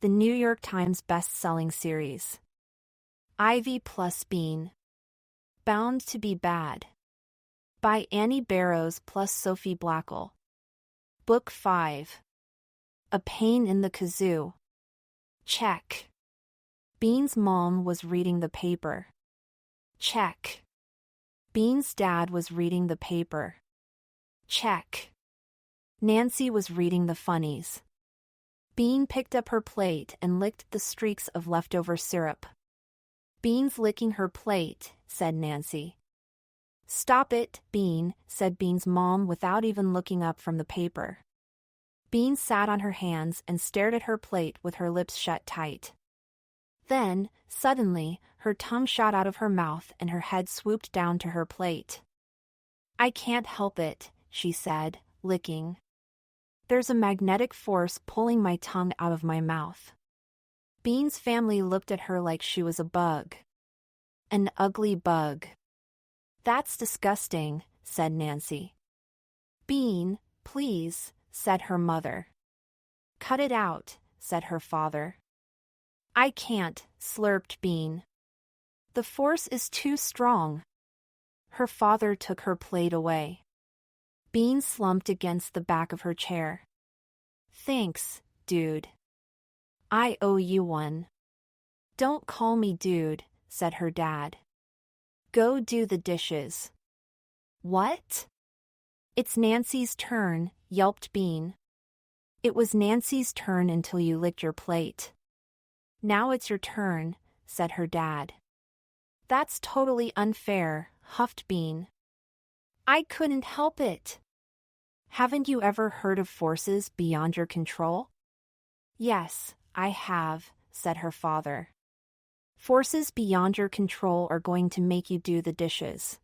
the New York Times best-selling series. Ivy plus Bean. Bound to be Bad. By Annie Barrows plus Sophie Blackall. Book 5. A Pain in the Kazoo. Check. Bean's mom was reading the paper. Check. Bean's dad was reading the paper. Check. Nancy was reading the funnies. Bean picked up her plate and licked the streaks of leftover syrup. Bean's licking her plate, said Nancy. Stop it, Bean, said Bean's mom without even looking up from the paper. Bean sat on her hands and stared at her plate with her lips shut tight. Then, suddenly, her tongue shot out of her mouth and her head swooped down to her plate. I can't help it, she said, licking. There's a magnetic force pulling my tongue out of my mouth. Bean's family looked at her like she was a bug. An ugly bug. That's disgusting, said Nancy. Bean, please, said her mother. Cut it out, said her father. I can't, slurped Bean. The force is too strong. Her father took her plate away. Bean slumped against the back of her chair. Thanks, dude. I owe you one. Don't call me dude, said her dad. Go do the dishes. What? It's Nancy's turn, yelped Bean. It was Nancy's turn until you licked your plate. Now it's your turn, said her dad. That's totally unfair, huffed Bean. I couldn't help it. Haven't you ever heard of forces beyond your control? Yes, I have, said her father. Forces beyond your control are going to make you do the dishes.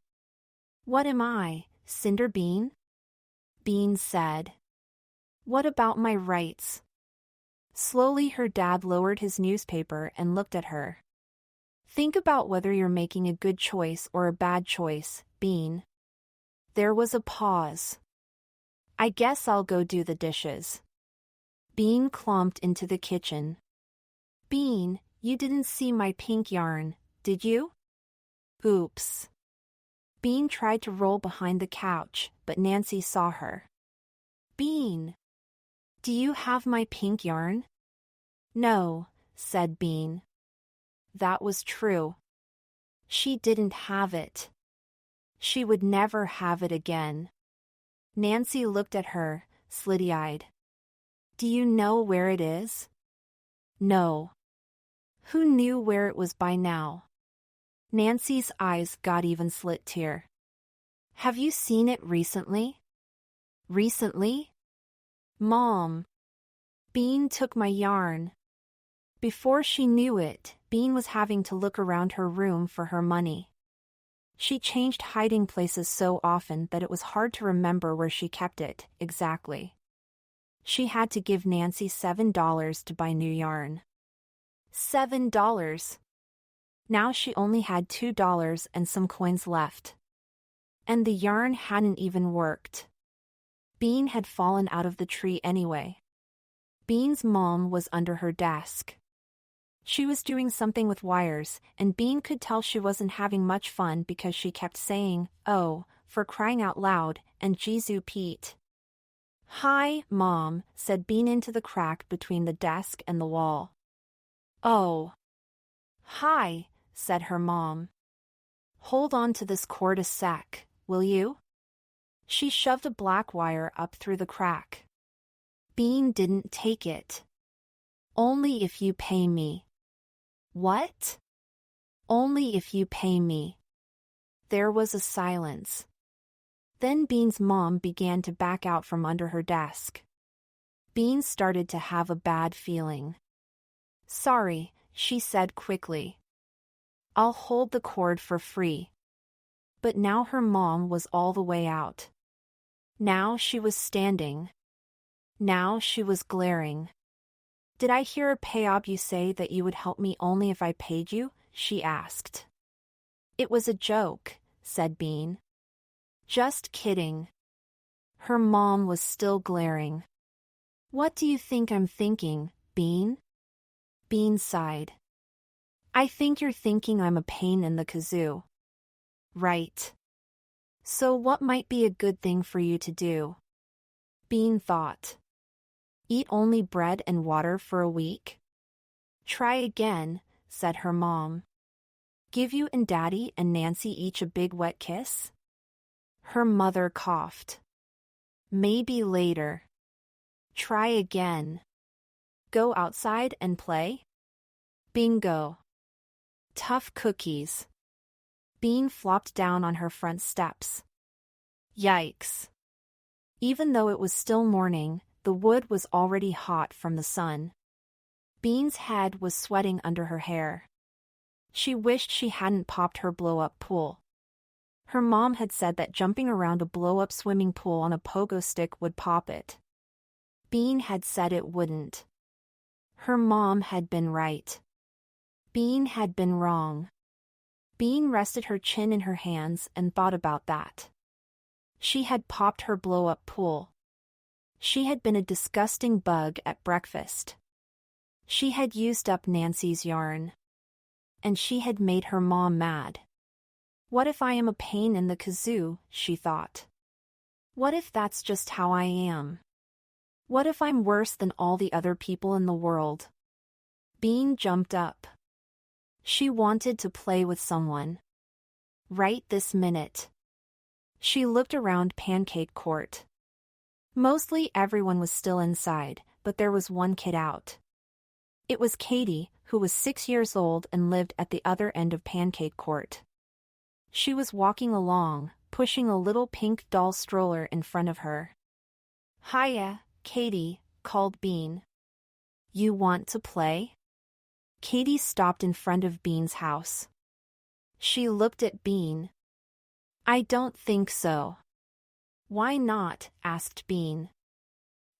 What am I, Cinder Bean? Bean said. What about my rights? Slowly her dad lowered his newspaper and looked at her. Think about whether you're making a good choice or a bad choice, Bean. There was a pause. I guess I'll go do the dishes. Bean clomped into the kitchen. Bean, you didn't see my pink yarn, did you? Oops. Bean tried to roll behind the couch, but Nancy saw her. Bean, do you have my pink yarn? No, said Bean. That was true. She didn't have it. She would never have it again. Nancy looked at her, slitty-eyed. Do you know where it is? No. Who knew where it was by now? Nancy's eyes got even slit-tear. Have you seen it recently? Recently? Mom. Bean took my yarn. Before she knew it, Bean was having to look around her room for her money. She changed hiding places so often that it was hard to remember where she kept it, exactly. She had to give Nancy $7 to buy new yarn. $7. Now she only had $2 and some coins left. And the yarn hadn't even worked. Bean had fallen out of the tree anyway. Bean's mom was under her desk. She was doing something with wires, and Bean could tell she wasn't having much fun because she kept saying, oh, for crying out loud, and Jesu Pete. Hi, Mom, said Bean into the crack between the desk and the wall. Oh. Hi, said her mom. Hold on to this cord a sec, will you? She shoved a black wire up through the crack. Bean didn't take it. Only if you pay me. What? Only if you pay me. There was a silence. Then Bean's mom began to back out from under her desk. Bean started to have a bad feeling. Sorry, she said quickly. I'll hold the cord for free. But now her mom was all the way out. Now she was standing. Now she was glaring. Did I hear a payob you say that you would help me only if I paid you? She asked. It was a joke, said Bean. Just kidding. Her mom was still glaring. What do you think I'm thinking, Bean? Bean sighed. I think you're thinking I'm a pain in the kazoo. Right. So what might be a good thing for you to do? Bean thought. Eat only bread and water for a week? Try again, said her mom. Give you and Daddy and Nancy each a big wet kiss? Her mother coughed. Maybe later. Try again. Go outside and play? Bingo. Tough cookies. Bean flopped down on her front steps. Yikes. Even though it was still morning, the wood was already hot from the sun. Bean's head was sweating under her hair. She wished she hadn't popped her blow-up pool. Her mom had said that jumping around a blow-up swimming pool on a pogo stick would pop it. Bean had said it wouldn't. Her mom had been right. Bean had been wrong. Bean rested her chin in her hands and thought about that. She had popped her blow-up pool. She had been a disgusting bug at breakfast. She had used up Nancy's yarn. And she had made her mom mad. What if I am a pain in the kazoo, she thought. What if that's just how I am? What if I'm worse than all the other people in the world? Bean jumped up. She wanted to play with someone. Right this minute. She looked around Pancake Court. Mostly everyone was still inside, but there was one kid out. It was Katy, who was 6 years old and lived at the other end of Pancake Court. She was walking along, pushing a little pink doll stroller in front of her. Hiya, Katy, called Bean. You want to play? Katy stopped in front of Bean's house. She looked at Bean. I don't think so. Why not? Asked Bean.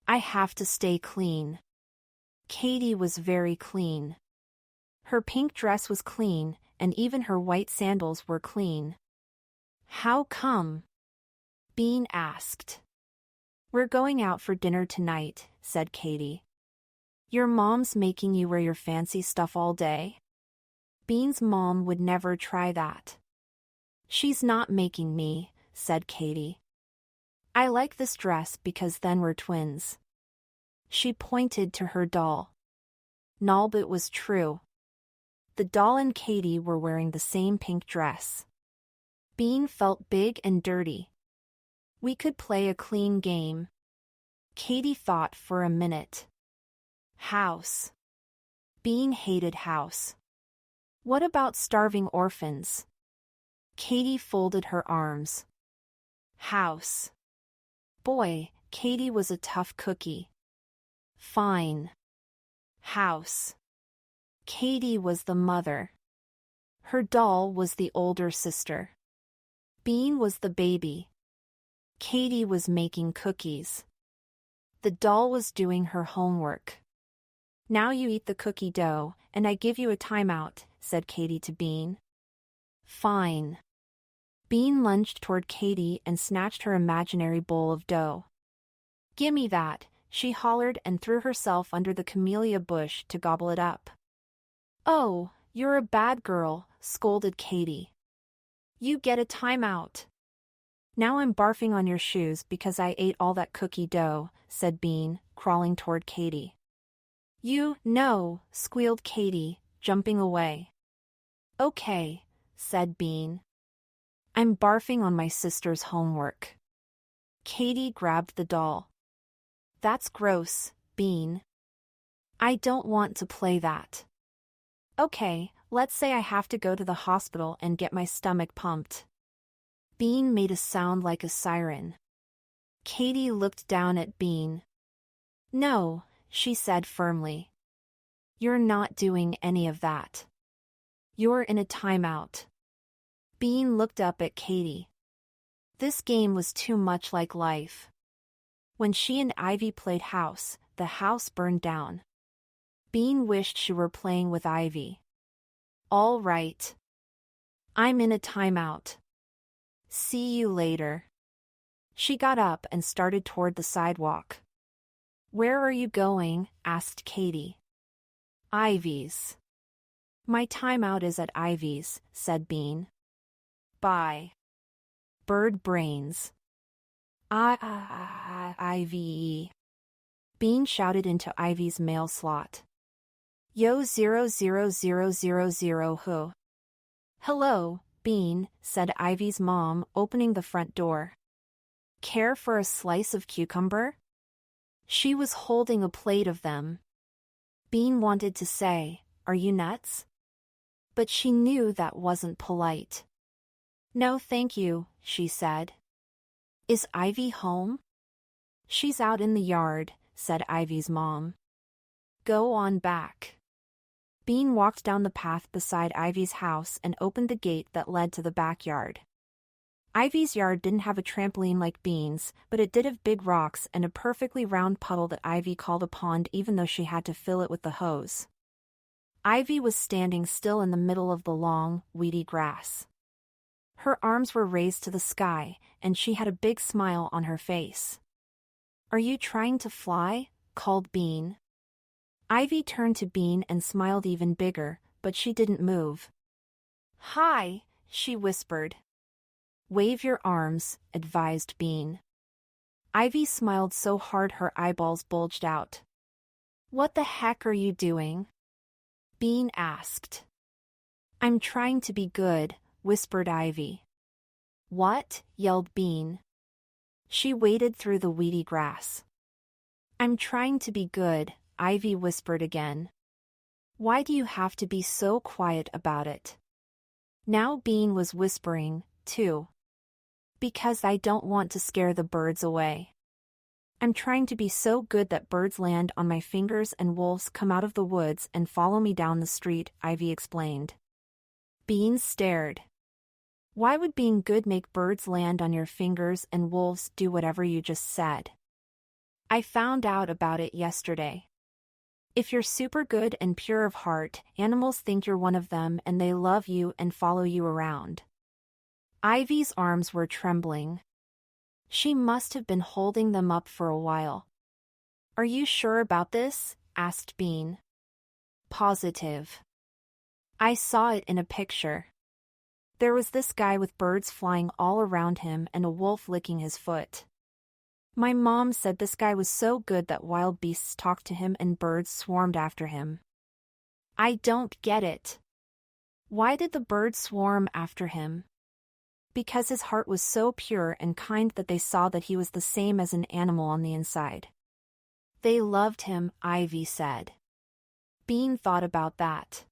I have to stay clean. Katy was very clean. Her pink dress was clean, and even her white sandals were clean. How come? Bean asked. We're going out for dinner tonight, said Katy. Your mom's making you wear your fancy stuff all day? Bean's mom would never try that. She's not making me, said Katy. I like this dress because then we're twins. She pointed to her doll. Nolb, it was true. The doll and Katy were wearing the same pink dress. Bean felt big and dirty. We could play a clean game. Katy thought for a minute. House. Bean hated house. What about starving orphans? Katy folded her arms. House. Boy, Katy was a tough cookie. Fine. House. Katy was the mother. Her doll was the older sister. Bean was the baby. Katy was making cookies. The doll was doing her homework. Now you eat the cookie dough, and I give you a timeout, said Katy to Bean. Fine. Bean lunged toward Katy and snatched her imaginary bowl of dough. Gimme that, she hollered and threw herself under the camellia bush to gobble it up. Oh, you're a bad girl, scolded Katy. You get a timeout. Now I'm barfing on your shoes because I ate all that cookie dough, said Bean, crawling toward Katy. You, no, squealed Katy, jumping away. Okay, said Bean. I'm barfing on my sister's homework. Katy grabbed the doll. That's gross, Bean. I don't want to play that. Okay, let's say I have to go to the hospital and get my stomach pumped. Bean made a sound like a siren. Katy looked down at Bean. No, she said firmly. You're not doing any of that. You're in a timeout. Bean looked up at Katy. This game was too much like life. When she and Ivy played house, the house burned down. Bean wished she were playing with Ivy. All right. I'm in a timeout. See you later. She got up and started toward the sidewalk. Where are you going? Asked Katy. Ivy's. My timeout is at Ivy's, said Bean. Bye. Bird brains. Ivy. Bean shouted into Ivy's mail slot. Yo 00000 who? Hello, Bean, said Ivy's mom, opening the front door. Care for a slice of cucumber? She was holding a plate of them. Bean wanted to say, "Are you nuts?" But she knew that wasn't polite. "No thank you," she said. "Is Ivy home?" "She's out in the yard," said Ivy's mom. "Go on back." Bean walked down the path beside Ivy's house and opened the gate that led to the backyard. Ivy's yard didn't have a trampoline like Bean's, but it did have big rocks and a perfectly round puddle that Ivy called a pond even though she had to fill it with the hose. Ivy was standing still in the middle of the long, weedy grass. Her arms were raised to the sky, and she had a big smile on her face. "Are you trying to fly?" called Bean. Ivy turned to Bean and smiled even bigger, but she didn't move. "Hi," she whispered. "Wave your arms," advised Bean. Ivy smiled so hard her eyeballs bulged out. "What the heck are you doing?" Bean asked. "I'm trying to be good," whispered Ivy. "What?" yelled Bean. She waded through the weedy grass. "I'm trying to be good," Ivy whispered again. "Why do you have to be so quiet about it?" Now Bean was whispering, too. "Because I don't want to scare the birds away. I'm trying to be so good that birds land on my fingers and wolves come out of the woods and follow me down the street," Ivy explained. Bean stared. "Why would being good make birds land on your fingers and wolves do whatever you just said?" "I found out about it yesterday. If you're super good and pure of heart, animals think you're one of them and they love you and follow you around." Ivy's arms were trembling. She must have been holding them up for a while. "Are you sure about this?" asked Bean. "Positive. I saw it in a picture. There was this guy with birds flying all around him and a wolf licking his foot. My mom said this guy was so good that wild beasts talked to him and birds swarmed after him." "I don't get it. Why did the birds swarm after him?" "Because his heart was so pure and kind that they saw that he was the same as an animal on the inside. They loved him," Ivy said. Bean thought about that.